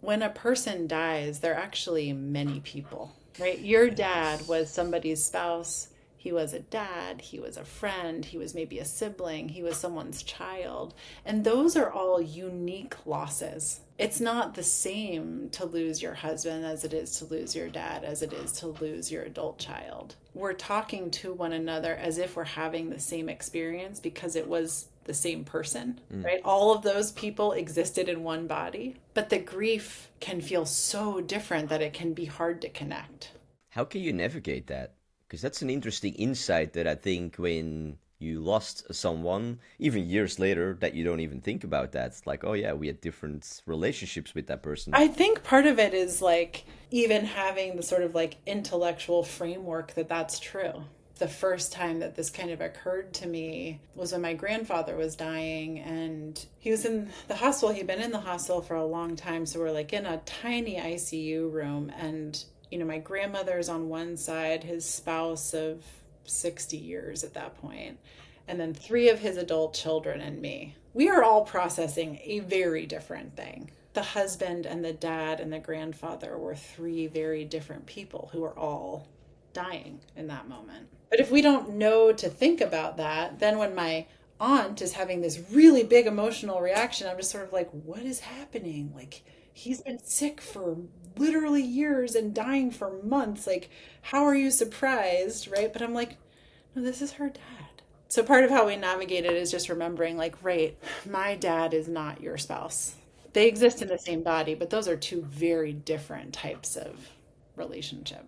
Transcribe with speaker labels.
Speaker 1: When a person dies, they're actually many people, right? Your dad
Speaker 2: Yes.
Speaker 1: was somebody's spouse. He was a dad. He was a friend. He was maybe a sibling. He was someone's child. And those are all unique losses. It's not the same to lose your husband as it is to lose your dad, as it is to lose your adult child. We're talking to one another as if we're having the same experience because it was the same person,
Speaker 2: Mm.
Speaker 1: right? All of those people existed in one body, but the grief can feel so different that it can be hard to connect.
Speaker 2: How can you navigate that? Because that's an interesting insight that I think when you lost someone, even years later, that you don't even think about that. It's like, oh yeah, we had different relationships with that person.
Speaker 1: I think part of it is like even having the sort of like intellectual framework that that's true. The first time that this kind of occurred to me was when my grandfather was dying and he was in the hospital. He'd been in the hospital for a long time. So we're like in a tiny ICU room. And, my grandmother's on one side, his spouse of 60 years at that point, and then three of his adult children and me. We are all processing a very different thing. The husband and the dad and the grandfather were three very different people who are all dying in that moment. But if we don't know to think about that, then when my aunt is having this really big emotional reaction, I'm just sort of like, what is happening? Like, he's been sick for literally years and dying for months. Like, how are you surprised? Right. But I'm like, no, this is her dad. So part of how we navigate it is just remembering, like, right, my dad is not your spouse. They exist in the same body, but those are two very different types of relationship.